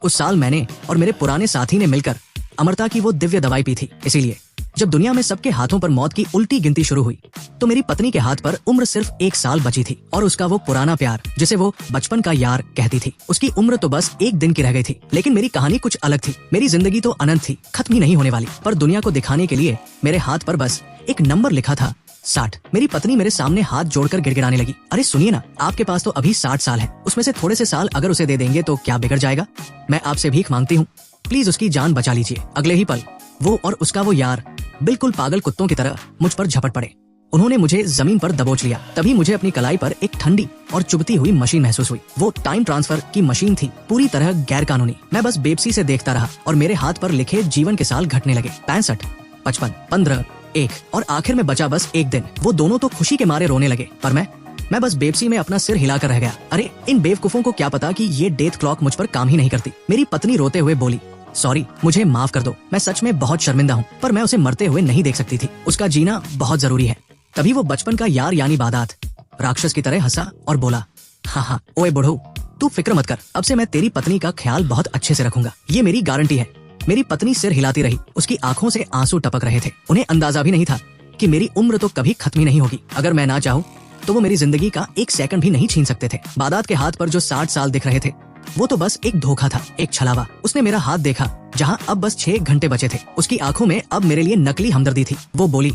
कुछ साल मैंने और मेरे पुराने साथी ने मिलकर अमरता की वो दिव्य दवाई पी थी। इसीलिए जब दुनिया में सबके हाथों पर मौत की उल्टी गिनती शुरू हुई तो मेरी पत्नी के हाथ पर उम्र सिर्फ 1 साल बची थी और उसका वो पुराना प्यार जिसे वो बचपन का यार कहती थी, उसकी उम्र तो बस 1 दिन की रह गई थी। लेकिन मेरी कहानी कुछ अलग थी। मेरी जिंदगी तो अनंत थी, खत्म ही नहीं होने वाली। पर दुनिया को दिखाने के लिए मेरे हाथ पर बस एक नंबर लिखा था, 60। मेरी पत्नी मेरे सामने हाथ जोड़कर गिड़गिड़ाने लगी, अरे सुनिए ना, आपके पास तो अभी 60 साल है, उसमें से थोड़े से साल अगर उसे दे देंगे तो क्या बिगड़ जाएगा? मैं आपसे भीख मांगती हूँ, प्लीज उसकी जान बचा लीजिए। अगले ही पल वो और उसका वो यार बिल्कुल पागल कुत्तों की तरह मुझ पर झपट पड़े। उन्होंने मुझे जमीन पर दबोच लिया। तभी मुझे अपनी कलाई पर एक ठंडी और चुभती हुई मशीन महसूस हुई। वो टाइम ट्रांसफर की मशीन थी, पूरी तरह गैर कानूनी। मैं बस बेबसी से देखता रहा और मेरे हाथ पर लिखे जीवन के साल घटने लगे। 65, 55, 15, 1 और आखिर में बचा बस 1 दिन। वो दोनों तो खुशी के मारे रोने लगे, पर मैं बस बेबसी में अपना सिर हिलाकर रह गया। अरे इन बेवकूफों को क्या पता कि ये डेथ क्लॉक मुझ पर काम ही नहीं करती। मेरी पत्नी रोते हुए बोली, सॉरी, मुझे माफ कर दो, मैं सच में बहुत शर्मिंदा हूँ, पर मैं उसे मरते हुए नहीं देख सकती थी। उसका जीना बहुत जरूरी है। तभी वो बचपन का यार यानी बादात राक्षस की तरह हंसा और बोला, हाँ, ओए बुढ़ऊ, तू फिक्र मत कर, अब से मैं तेरी पत्नी का ख्याल बहुत अच्छे से रखूंगा, ये मेरी गारंटी है। मेरी पत्नी सिर हिलाती रही, उसकी आंखों से आंसू टपक रहे थे। उन्हें अंदाजा भी नहीं था कि मेरी उम्र तो कभी खत्म ही नहीं होगी। अगर मैं ना चाहूँ तो वो मेरी जिंदगी का 1 सेकंड भी नहीं छीन सकते थे। बादात के हाथ पर जो 60 साल दिख रहे थे वो तो बस एक धोखा था, एक छलावा। उसने मेरा हाथ देखा जहाँ अब बस 6 घंटे बचे थे। उसकी आंखों में अब मेरे लिए नकली हमदर्दी थी। वो बोली,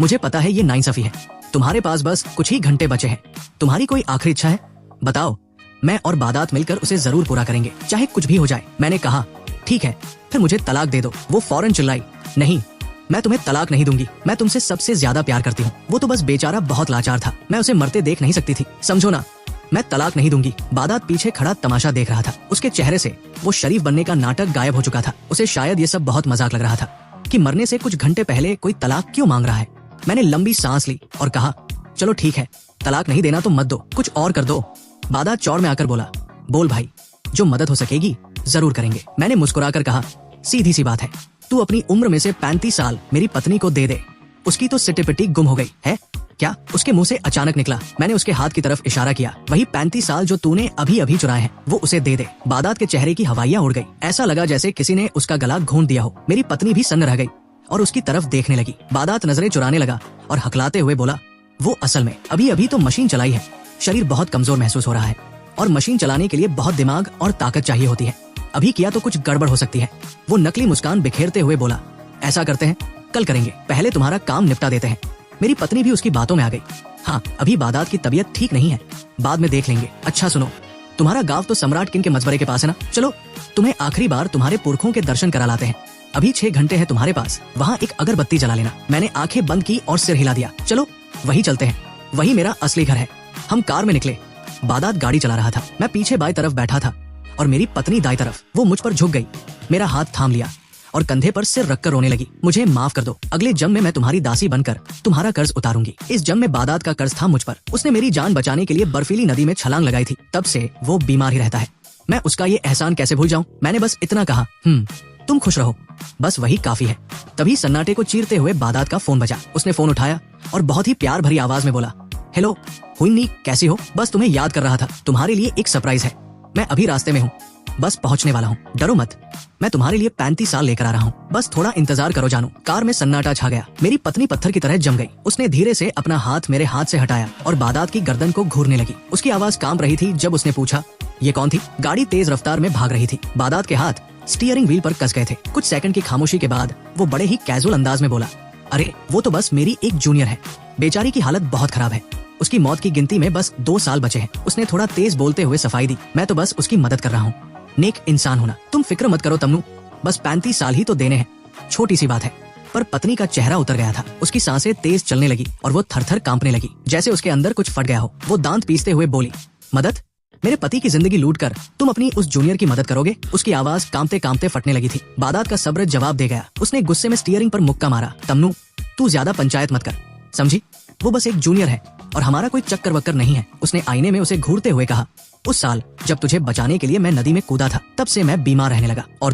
मुझे पता है ये नाइंसाफी है, तुम्हारे पास बस कुछ ही घंटे बचे हैं, तुम्हारी कोई आखिरी इच्छा है? बताओ, मैं और बादात मिलकर उसे जरूर पूरा करेंगे, चाहे कुछ भी हो जाए। मैंने कहा, ठीक है, फिर मुझे तलाक दे दो। वो फौरन चिल्लाई, नहीं, मैं तुम्हें तलाक नहीं दूंगी, मैं तुमसे सबसे ज्यादा प्यार करती हूँ। वो तो बस बेचारा बहुत लाचार था, मैं उसे मरते देख नहीं सकती थी, समझो ना, मैं तलाक नहीं दूंगी। बादात पीछे खड़ा तमाशा देख रहा था। उसके चेहरे से वो शरीफ बनने का नाटक गायब हो चुका था। उसे शायद ये सब बहुत मजाक लग रहा था कि मरने से कुछ घंटे पहले कोई तलाक क्यों मांग रहा है। मैंने लंबी सांस ली और कहा, चलो ठीक है, तलाक नहीं देना तो मत दो, कुछ और कर दो। बादात चौड़ में आकर बोला, बोल भाई, जो मदद हो सकेगी जरूर करेंगे। मैंने मुस्कुराकर कहा, सीधी सी बात है, तू अपनी उम्र में से 35 साल मेरी पत्नी को दे दे। उसकी तो सिटी-पिटी गुम हो गई है क्या? उसके मुंह से अचानक निकला। मैंने उसके हाथ की तरफ इशारा किया, वही 35 साल जो तूने अभी अभी चुराए हैं, वो उसे दे दे। बादात के चेहरे की हवाइयां उड़ गई, ऐसा लगा जैसे किसी ने उसका गला घोंट दिया हो। मेरी पत्नी भी सन्न रह गई और उसकी तरफ देखने लगी। बादात नजरें चुराने लगा और हकलाते हुए बोला, वो असल में अभी अभी तो मशीन चलाई है, शरीर बहुत कमजोर महसूस हो रहा है और मशीन चलाने के लिए बहुत दिमाग और ताकत चाहिए होती है, अभी किया तो कुछ गड़बड़ हो सकती है। वो नकली मुस्कान बिखेरते हुए बोला, ऐसा करते हैं, कल करेंगे, पहले तुम्हारा काम निपटा देते हैं। मेरी पत्नी भी उसकी बातों में आ गई, हाँ, अभी बादात की तबीयत ठीक नहीं है, बाद में देख लेंगे। अच्छा सुनो, तुम्हारा गांव तो सम्राट किंग के मकबरे के पास है ना, चलो तुम्हें आखिरी बार तुम्हारे पुरखों के दर्शन करा लाते हैं। अभी 6 घंटे हैं तुम्हारे पास, वहाँ एक अगरबत्ती जला लेना। मैंने आंखें बंद की और सिर हिला दिया, चलो वही चलते हैं, वही मेरा असली घर है। हम कार में निकले। बादात गाड़ी चला रहा था, मैं पीछे बाई तरफ बैठा था और मेरी पत्नी दाई तरफ। वो मुझ पर झुक गई, मेरा हाथ थाम लिया और कंधे पर सिर रखकर रोने लगी, मुझे माफ कर दो, अगले जन्म में मैं तुम्हारी दासी बनकर तुम्हारा कर्ज उतारूंगी। इस जन्म में बादात का कर्ज था मुझ पर। उसने मेरी जान बचाने के लिए बर्फीली नदी में छलांग लगाई थी, तब से वो बीमार ही रहता है। मैं उसका ये एहसान कैसे भूल जाऊं? मैंने बस इतना कहा, तुम खुश रहो, बस वही काफी है। तभी सन्नाटे को चीरते हुए बादात का फोन बजा। उसने फोन उठाया और बहुत ही प्यार भरी आवाज में बोला, हेलो हुन्नी, कैसी हो? बस तुम्हें याद कर रहा था, तुम्हारे लिए एक सरप्राइज है। मैं अभी रास्ते में हूँ, बस पहुँचने वाला हूँ, डरो मत, मैं तुम्हारे लिए 35 साल लेकर आ रहा हूँ, बस थोड़ा इंतजार करो जानू। कार में सन्नाटा छा गया। मेरी पत्नी पत्थर की तरह जम गई। उसने धीरे से अपना हाथ मेरे हाथ से हटाया और बादात की गर्दन को घूरने लगी। उसकी आवाज कांप रही थी जब उसने पूछा, ये कौन थी? गाड़ी तेज रफ्तार में भाग रही थी। बादात के हाथ स्टीयरिंग व्हील पर कस गए थे। कुछ सेकंड की खामोशी के बाद वो बड़े ही कैजुअल अंदाज में बोला, अरे वो तो बस मेरी एक जूनियर है, बेचारी की हालत बहुत खराब है, उसकी मौत की गिनती में बस 2 साल बचे हैं। उसने थोड़ा तेज बोलते हुए सफाई दी, मैं तो बस उसकी मदद कर रहा हूँ, नेक इंसान होना। तुम फिक्र मत करो तमन्नू, बस 35 साल ही तो देने हैं, छोटी सी बात है। पर पत्नी का चेहरा उतर गया था, उसकी सांसें तेज चलने लगी और वो थर-थर कांपने लगी, जैसे उसके अंदर कुछ फट गया हो। वो दांत पीसते हुए बोली, मदद? मेरे पति की जिंदगी लूट कर तुम अपनी उस जूनियर की मदद करोगे? उसकी आवाज कांपते कांपते फटने लगी थी। बादात का सब्र जवाब दे गया। उसने गुस्से में स्टीयरिंग पर मुक्का मारा, तमन्नू तू ज्यादा पंचायत मत कर, समझी? वो बस एक जूनियर है और हमारा कोई चक्कर वक्कर नहीं है। उसने आईने में उसे घूरते हुए कहा, उस साल जब तुझे बचाने के लिए मैं नदी में कूदा था, तब से मैं बीमार रहने लगा और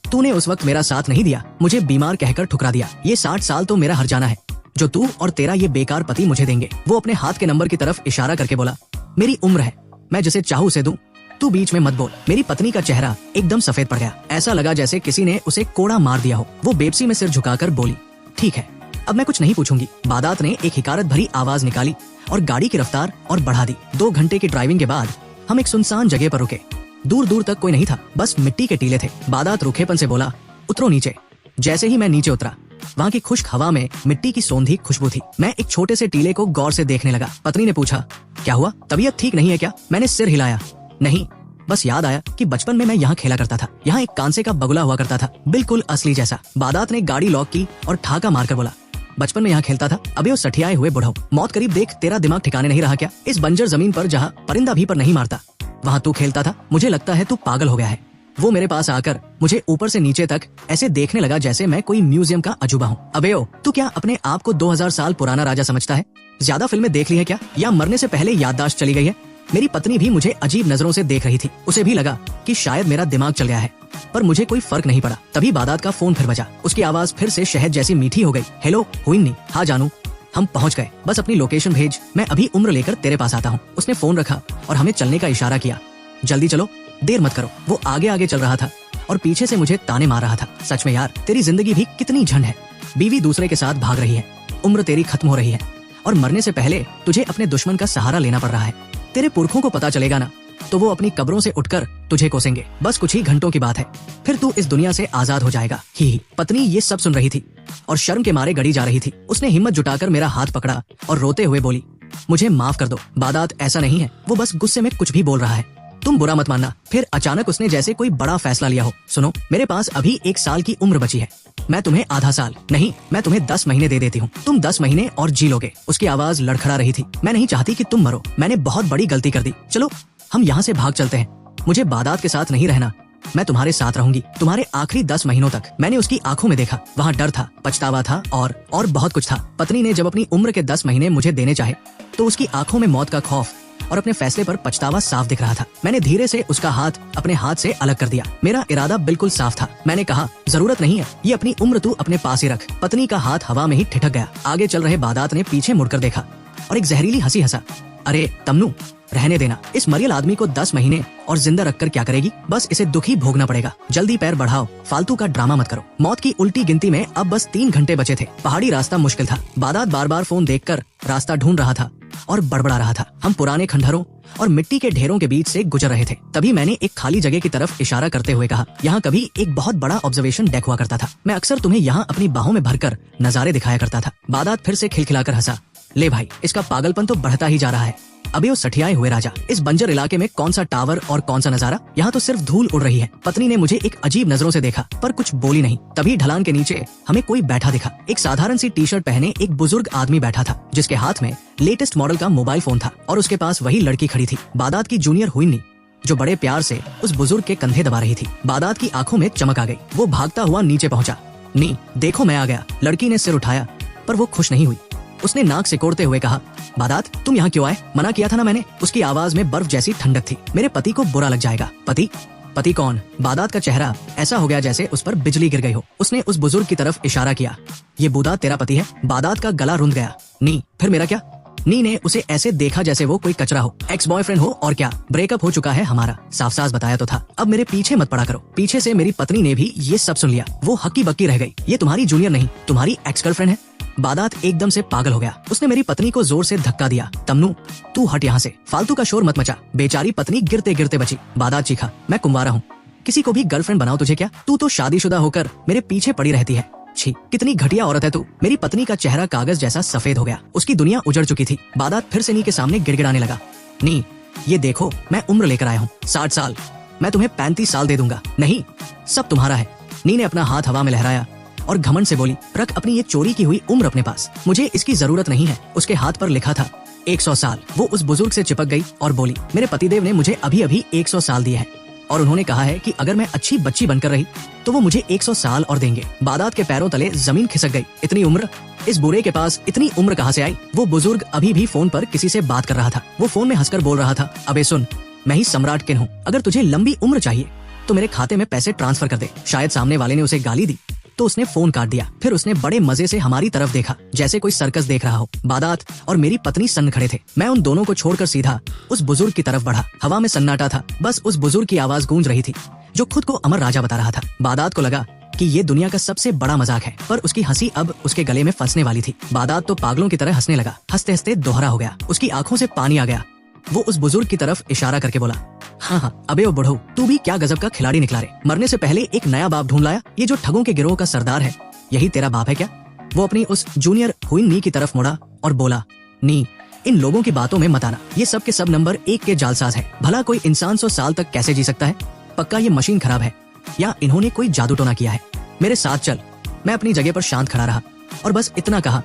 तूने उस वक्त मेरा साथ नहीं दिया, मुझे बीमार कहकर ठुकरा दिया। ये 60 साल तो मेरा हर्जाना है जो तू और तेरा ये बेकार पति मुझे देंगे। वो अपने हाथ के नंबर की तरफ इशारा करके बोला, मेरी उम्र है, मैं जिसे चाहूँ उसे दूं, तू बीच में मत बोल। मेरी पत्नी का चेहरा एकदम सफेद पड़ गया। ऐसा लगा जैसे किसी ने उसे कोड़ा मार दिया हो। वो बेबसी में सिर झुकाकर बोली, ठीक है, अब मैं कुछ नहीं पूछूंगी। बादात ने एक हिकारत भरी आवाज निकाली और गाड़ी की रफ्तार और बढ़ा दी। 2 घंटे की ड्राइविंग के बाद हम एक सुनसान जगह पर रुके। दूर दूर तक कोई नहीं था, बस मिट्टी के टीले थे। बादात रूखेपन से बोला, उतरो नीचे। जैसे ही मैं नीचे उतरा, वहाँ की खुश्क हवा में मिट्टी की सौंधी खुशबू थी। मैं एक छोटे से टीले को गौर से देखने लगा। पत्नी ने पूछा, क्या हुआ, तबीयत ठीक नहीं है क्या? मैंने सिर हिलाया, नहीं, बस याद आया कि बचपन में मैं यहाँ खेला करता था। यहाँ एक कांसे का बगुला हुआ करता था, बिल्कुल असली जैसा। बादात ने गाड़ी लॉक की और ठाका मारकर बोला, बचपन में यहाँ खेलता था? अबे वो सठियाए हुए बुढ़ऊ, मौत करीब देख, तेरा दिमाग ठिकाने नहीं रहा क्या? इस बंजर जमीन पर जहाँ परिंदा भी पर नहीं मारता, वहाँ तू खेलता था? मुझे लगता है तू पागल हो गया है। वो मेरे पास आकर मुझे ऊपर से नीचे तक ऐसे देखने लगा जैसे मैं कोई म्यूजियम का अजूबा हूँ। अबे ओ, तू क्या अपने आप को 2000 साल पुराना राजा समझता है? ज्यादा फिल्में देख ली है क्या, या मरने से पहले याददाश्त चली गई है? मेरी पत्नी भी मुझे अजीब नजरों से देख रही थी। उसे भी लगा कि शायद मेरा दिमाग चल गया है, पर मुझे कोई फर्क नहीं पड़ा। तभी बादात का फोन फिर बजा। उसकी आवाज फिर से शहद जैसी मीठी हो गई। हेलो हुइन्नी, हाँ जानू, हम पहुंच गए, बस अपनी लोकेशन भेज, मैं अभी उम्र लेकर तेरे पास आता हूँ। उसने फोन रखा और हमें चलने का इशारा किया। जल्दी चलो, देर मत करो। वो आगे आगे चल रहा था और पीछे से मुझे ताने मार रहा था। सच में यार, तेरी जिंदगी भी कितनी झंड है। बीवी दूसरे के साथ भाग रही है, उम्र तेरी खत्म हो रही है और मरने से पहले तुझे अपने दुश्मन का सहारा लेना पड़ रहा है। तेरे पुरखों को पता चलेगा ना, तो वो अपनी कब्रों से उठकर तुझे कोसेंगे। बस कुछ ही घंटों की बात है, फिर तू इस दुनिया से आजाद हो जाएगा। ही। पत्नी ये सब सुन रही थी और शर्म के मारे गड़ी जा रही थी। उसने हिम्मत जुटाकर मेरा हाथ पकड़ा और रोते हुए बोली, मुझे माफ कर दो बादात, ऐसा नहीं है, वो बस गुस्से में कुछ भी बोल रहा है, तुम बुरा मत मानना। फिर अचानक उसने जैसे कोई बड़ा फैसला लिया हो, सुनो, मेरे पास अभी 1 साल की उम्र बची है, मैं तुम्हें आधा साल नहीं, मैं तुम्हें 10 महीने दे देती हूँ, तुम 10 महीने और जी लोगे। उसकी आवाज लड़खड़ा रही थी। मैं नहीं चाहती कि तुम मरो, मैंने बहुत बड़ी गलती कर दी, चलो हम यहाँ से भाग चलते हैं। मुझे बादात के साथ नहीं रहना, मैं तुम्हारे साथ रहूंगी तुम्हारे आखिरी 10 महीनों तक। मैंने उसकी आंखों में देखा, वहाँ डर था, पछतावा था और बहुत कुछ था। पत्नी ने जब अपनी उम्र के 10 महीने मुझे देने चाहे तो उसकी आंखों में मौत का खौफ और अपने फैसले पर पछतावा साफ दिख रहा था। मैंने धीरे से उसका हाथ अपने हाथ से अलग कर दिया। मेरा इरादा बिल्कुल साफ था। मैंने कहा, जरूरत नहीं है, ये अपनी उम्र तू अपने पास ही रख। पत्नी का हाथ हवा में ही ठिठक गया। आगे चल रहे बादात ने पीछे मुड़कर देखा और एक जहरीली हंसी हंसा। अरे तमन्नू, रहने देना, इस मरियल आदमी को 10 महीने और जिंदा रखकर क्या करेगी? बस इसे दुख ही भोगना पड़ेगा। जल्दी पैर बढ़ाओ, फालतू का ड्रामा मत करो। मौत की उल्टी गिनती में अब बस 3 घंटे बचे थे। पहाड़ी रास्ता मुश्किल था। बादात बार बार फोन देखकर रास्ता ढूंढ रहा था और बड़बड़ा रहा था। हम पुराने खंडहरों और मिट्टी के ढेरों के बीच से गुजर रहे थे। तभी मैंने एक खाली जगह की तरफ इशारा करते हुए कहा, यहाँ कभी एक बहुत बड़ा ऑब्जर्वेशन डेक हुआ करता था, मैं अक्सर तुम्हें यहाँ अपनी बाहों में भरकर नजारे दिखाया करता था। बादात फिर से खिलखिलाकर हंसा। ले भाई, इसका पागलपन तो बढ़ता ही जा रहा है। अबे वो सठियाए हुए राजा, इस बंजर इलाके में कौन सा टावर और कौन सा नजारा, यहाँ तो सिर्फ धूल उड़ रही है। पत्नी ने मुझे एक अजीब नजरों से देखा पर कुछ बोली नहीं। तभी ढलान के नीचे हमें कोई बैठा दिखा। एक साधारण सी टी-शर्ट पहने एक बुजुर्ग आदमी बैठा था, जिसके हाथ में लेटेस्ट मॉडल का मोबाइल फोन था और उसके पास वही लड़की खड़ी थी, बादात की जूनियर हुइन्नी, जो बड़े प्यार से उस बुजुर्ग के कंधे दबा रही थी। बादात की आंखों में चमक आ गई। वो भागता हुआ नीचे पहुंचा। नी, देखो मैं आ गया। लड़की ने सिर उठाया पर वो खुश नहीं हुई। उसने नाक सिकोड़ते हुए कहा, बादात तुम यहाँ क्यों आए? मना किया था ना मैंने। उसकी आवाज में बर्फ जैसी ठंडक थी। मेरे पति को बुरा लग जाएगा। पति? पति कौन? बादात का चेहरा ऐसा हो गया जैसे उस पर बिजली गिर गई हो। उसने उस बुजुर्ग की तरफ इशारा किया। ये बूढ़ा तेरा पति है? बादात का गला रुंध गया। नी, फिर मेरा क्या? नी ने उसे ऐसे देखा जैसे वो कोई कचरा हो, एक्स बॉयफ्रेंड हो और क्या। ब्रेकअप हो चुका है हमारा, साफ साफ बताया तो था। अब मेरे पीछे मत पड़ा करो। पीछे से मेरी पत्नी ने भी ये सब सुन लिया। वो हक्की बक्की रह गई। ये तुम्हारी जूनियर नहीं, तुम्हारी एक्स गर्लफ्रेंड है। बादात एकदम से पागल हो गया। उसने मेरी पत्नी को जोर से धक्का दिया। तमन्नू, तू हट यहाँ से, फालतू का शोर मत मचा। बेचारी पत्नी गिरते गिरते बची। बादात चीखा, मैं कुंवारा हूँ, किसी को भी गर्लफ्रेंड बनाओ तुझे क्या? तू तो शादीशुदा होकर मेरे पीछे पड़ी रहती है। छी, कितनी घटिया औरत है तू। मेरी पत्नी का चेहरा कागज जैसा सफेद हो गया। उसकी दुनिया उजड़ चुकी थी। बादात फिर से नी के सामने गिड़गिड़ाने लगा। नी, ये देखो, मैं उम्र लेकर आया हूँ, 60 साल। मैं तुम्हें 35 साल दे दूंगा। नहीं, सब तुम्हारा है। नी ने अपना हाथ हवा में लहराया और घमंड से बोली, रख अपनी ये चोरी की हुई उम्र अपने पास, मुझे इसकी जरूरत नहीं है। उसके हाथ पर लिखा था 100 साल। वो उस बुजुर्ग से चिपक गई और बोली, मेरे पतिदेव ने मुझे अभी अभी 100 साल दिए हैं और उन्होंने कहा है कि अगर मैं अच्छी बच्ची बनकर रही तो वो मुझे 100 साल और देंगे। बादात के पैरों तले जमीन खिसक गई। इतनी उम्र? इस बुरे के पास इतनी उम्र कहाँ से आई? वो बुजुर्ग अभी भी फोन पर किसी से बात कर रहा था। वो फोन में हंसकर बोल रहा था, अबे सुन, मैं ही सम्राट किन हूँ। अगर तुझे लंबी उम्र चाहिए तो मेरे खाते में पैसे ट्रांसफर कर दे। शायद सामने वाले ने उसे गाली दी तो उसने फोन काट दिया। फिर उसने बड़े मजे से हमारी तरफ देखा, जैसे कोई सर्कस देख रहा हो। बादात और मेरी पत्नी सन्न खड़े थे। मैं उन दोनों को छोड़कर सीधा उस बुजुर्ग की तरफ बढ़ा। हवा में सन्नाटा था, बस उस बुजुर्ग की आवाज गूंज रही थी जो खुद को अमर राजा बता रहा था। बादात को लगा कि ये दुनिया का सबसे बड़ा मजाक है, पर उसकी हंसी अब उसके गले में फंसने वाली थी। बादात तो पागलों की तरह हंसने लगा। हंसते हंसते दोहरा हो गया, उसकी आंखों से पानी आ गया। वो उस बुजुर्ग की तरफ इशारा करके बोला, हाँ, अबे ओ बुढ़ऊ, तू भी क्या गजब का खिलाड़ी निकला रे। मरने से पहले एक नया बाप ढूंढ लाया। ये जो ठगों के गिरोह का सरदार है, यही तेरा बाप है क्या? वो अपनी उस जूनियर हुई नी की तरफ मुड़ा और बोला, नी, इन लोगों की बातों में मत आना। ये सब के सब नंबर 1 के जालसाज है। भला कोई इंसान 100 साल तक कैसे जी सकता है? पक्का ये मशीन खराब है या इन्होंने कोई जादू टोना किया है। मेरे साथ चल। मैं अपनी जगह पर शांत खड़ा रहा और बस इतना कहा,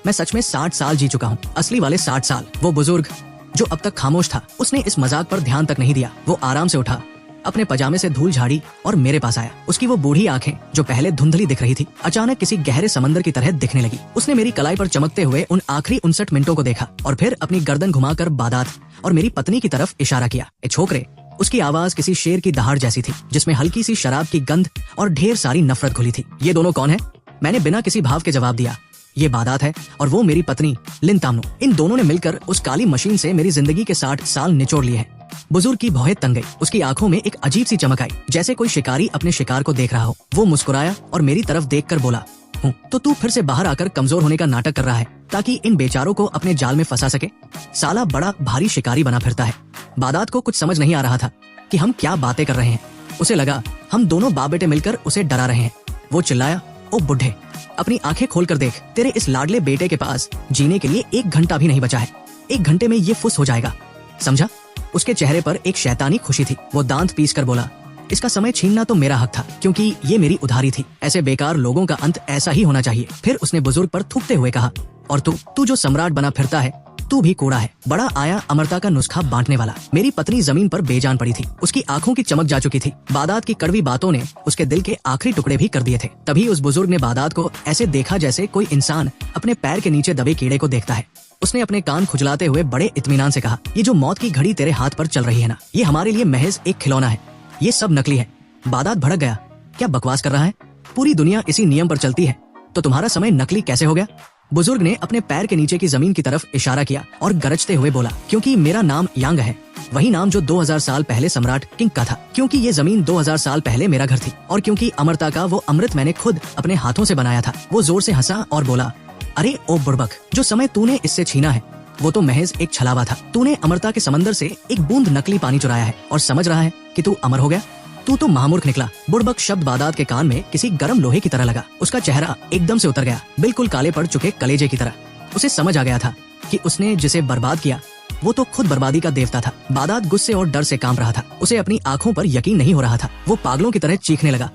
मैं सच में 60 साल जी चुका हूँ, असली वाले 60 साल। वो बुजुर्ग जो अब तक खामोश था, उसने इस मजाक पर ध्यान तक नहीं दिया। वो आराम से उठा, अपने पजामे से धूल झाड़ी और मेरे पास आया। उसकी वो बूढ़ी आंखें जो पहले धुंधली दिख रही थी, अचानक किसी गहरे समंदर की तरह दिखने लगी। उसने मेरी कलाई पर चमकते हुए उन आखिरी 59 मिनटों को देखा और फिर अपनी गर्दन घुमाकर बादात और मेरी पत्नी की तरफ इशारा किया। ए छोकरे। उसकी आवाज किसी शेर की दहाड़ जैसी थी, जिसमें हल्की सी शराब की गंध और ढेर सारी नफरत घुली थी। ये दोनों कौन है? मैंने बिना किसी भाव के जवाब दिया, ये बादात है और वो मेरी पत्नी लिन तामनो। इन दोनों ने मिलकर उस काली मशीन से मेरी जिंदगी के 60 साल निचोड़ लिए हैं। बुजुर्ग की भौहें तन गई। उसकी आंखों में एक अजीब सी चमक आई, जैसे कोई शिकारी अपने शिकार को देख रहा हो। वो मुस्कुराया और मेरी तरफ देखकर बोला, हूँ तो तू फिर से बाहर आकर कमजोर होने का नाटक कर रहा है ताकि इन बेचारों को अपने जाल में फंसा सके? साला बड़ा भारी शिकारी बना फिरता है। बादात को कुछ समझ नहीं आ रहा था कि हम क्या बातें कर रहे हैं। उसे लगा हम दोनों बाप बेटे मिलकर उसे डरा रहे हैं। वो चिल्लाया, ओ बुढ़े, अपनी आंखें खोलकर देख, तेरे इस लाडले बेटे के पास जीने के लिए 1 घंटा भी नहीं बचा है। 1 घंटे में ये फुस हो जाएगा, समझा? उसके चेहरे पर एक शैतानी खुशी थी। वो दांत पीस कर बोला, इसका समय छीनना तो मेरा हक था, क्योंकि ये मेरी उधारी थी। ऐसे बेकार लोगों का अंत ऐसा ही होना चाहिए। फिर उसने बुजुर्ग पर थूकते हुए कहा, और तू जो सम्राट बना फिरता है, तू भी कूड़ा है। बड़ा आया अमरता का नुस्खा बांटने वाला। मेरी पत्नी जमीन पर बेजान पड़ी थी। उसकी आंखों की चमक जा चुकी थी। बादात की कड़वी बातों ने उसके दिल के आखिरी टुकड़े भी कर दिए थे। तभी उस बुजुर्ग ने बादात को ऐसे देखा जैसे कोई इंसान अपने पैर के नीचे दबे कीड़े को देखता है। उसने अपने कान खुजलाते हुए बड़े इत्मीनान से कहा, ये जो मौत की घड़ी तेरे हाथ पर चल रही है ना, ये हमारे लिए महज एक खिलौना है। ये सब नकली है। बादात भड़क गया, क्या बकवास कर रहा है? पूरी दुनिया इसी नियम पर चलती है, तो तुम्हारा समय नकली कैसे हो गया? बुजुर्ग ने अपने पैर के नीचे की जमीन की तरफ इशारा किया और गरजते हुए बोला, क्योंकि मेरा नाम यांग है, वही नाम जो 2000 साल पहले सम्राट किंग का था। क्योंकि ये जमीन 2000 साल पहले मेरा घर थी, और क्योंकि अमरता का वो अमृत मैंने खुद अपने हाथों से बनाया था। वो जोर से हंसा और बोला, अरे ओ बुड़बक, जो समय तूने इससे छीना है वो तो महज एक छलावा था। तूने अमरता के समंदर से एक बूंद नकली पानी चुराया है और समझ रहा है कि तू अमर हो गया। तू तो महामूर्ख निकला। बुड़बक शब्द बादात के कान में किसी गर्म लोहे की तरह लगा। उसका चेहरा एकदम से उतर गया, बिल्कुल काले पड़ चुके कलेजे की तरह। उसे समझ आ गया था कि उसने जिसे बर्बाद किया वो तो खुद बर्बादी का देवता था। बादात गुस्से और डर से कांप रहा था। उसे अपनी आंखों पर यकीन नहीं हो रहा था। वो पागलों की तरह चीखने लगा,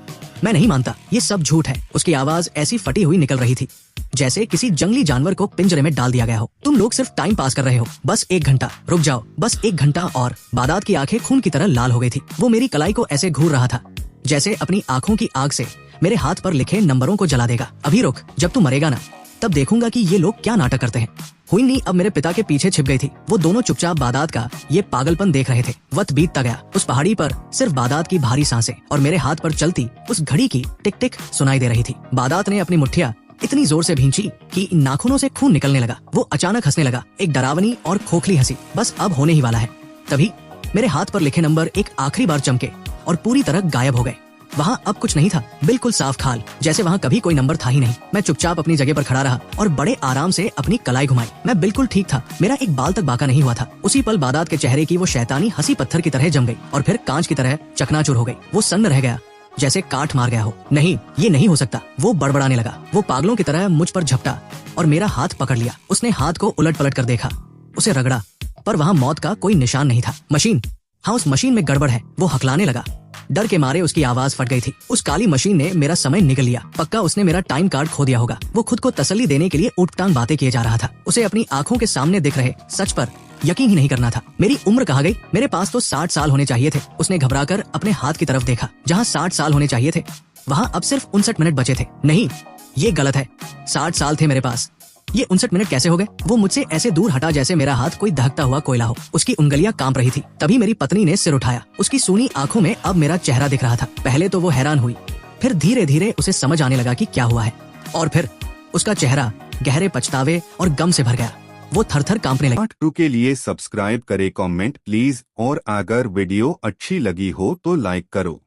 मैं नहीं मानता, ये सब झूठ है। उसकी आवाज ऐसी फटी हुई निकल रही थी जैसे किसी जंगली जानवर को पिंजरे में डाल दिया गया हो। तुम लोग सिर्फ टाइम पास कर रहे हो, बस 1 घंटा रुक जाओ, बस 1 घंटा और। बादात की आंखें खून की तरह लाल हो गई थी। वो मेरी कलाई को ऐसे घूर रहा था जैसे अपनी आंखों की आग से मेरे हाथ पर लिखे नंबरों को जला देगा। अभी रुक, जब तू मरेगा ना, तब देखूंगा कि ये लोग क्या नाटक करते हैं। हुईनी अब मेरे पिता के पीछे छिप गई थी। वो दोनों चुपचाप बादात का ये पागलपन देख रहे थे। वक्त बीतता गया। उस पहाड़ी पर सिर्फ बादात की भारी सांसें और मेरे हाथ पर चलती उस घड़ी की टिक टिक सुनाई दे रही थी। बादात ने अपनी मुट्ठियां इतनी जोर से भींची कि नाखूनों से खून निकलने लगा। वो अचानक हंसने लगा, एक डरावनी और खोखली हंसी। बस अब होने ही वाला है। तभी मेरे हाथ पर लिखे नंबर एक आखिरी बार चमके और पूरी तरह गायब हो गए। वहाँ अब कुछ नहीं था, बिल्कुल साफ खाल, जैसे वहाँ कभी कोई नंबर था ही नहीं। मैं चुपचाप अपनी जगह पर खड़ा रहा और बड़े आराम से अपनी कलाई घुमाई। मैं बिल्कुल ठीक था, मेरा एक बाल तक बाका नहीं हुआ था। उसी पल बादात के चेहरे की वो शैतानी हंसी पत्थर की तरह जम गई और फिर कांच की तरह चकनाचूर हो गई। वो सन्न रह गया, जैसे काट मार गया हो। नहीं, ये नहीं हो सकता। वो बड़बड़ाने लगा। वो पागलों की तरह मुझ पर झपटा और मेरा हाथ पकड़ लिया। उसने हाथ को उलट पलट कर देखा, उसे रगड़ा, पर वहाँ मौत का कोई निशान नहीं था। मशीन, हाँ उस मशीन में गड़बड़ है। वो हकलाने लगा। डर के मारे उसकी आवाज फट गई थी। उस काली मशीन ने मेरा समय निगल लिया। पक्का उसने मेरा टाइम कार्ड खो दिया होगा। वो खुद को तसल्ली देने के लिए उठटांग बातें किए जा रहा था। उसे अपनी आंखों के सामने दिख रहे सच पर यकीन ही नहीं करना था। मेरी उम्र कहाँ गई? मेरे पास तो 60 साल होने चाहिए थे। उसने घबराकर अपने हाथ की तरफ देखा। जहाँ 60 साल होने चाहिए थे, वहाँ अब सिर्फ 59 मिनट बचे थे। नहीं, ये गलत है। 60 साल थे मेरे पास, ये 59 मिनट कैसे हो गए? वो मुझसे ऐसे दूर हटा जैसे मेरा हाथ कोई दहकता हुआ कोयला हो। उसकी उंगलियां कांप रही थी। तभी मेरी पत्नी ने सिर उठाया। उसकी सूनी आंखों में अब मेरा चेहरा दिख रहा था। पहले तो वो हैरान हुई, फिर धीरे धीरे उसे समझ आने लगा कि क्या हुआ है, और फिर उसका चेहरा गहरे पछतावे और गम से भर गया। वो थर-थर कांपने लगा। पार्ट 2 के लिए सब्सक्राइब करें, कमेंट प्लीज, और अगर वीडियो अच्छी लगी हो तो लाइक करो।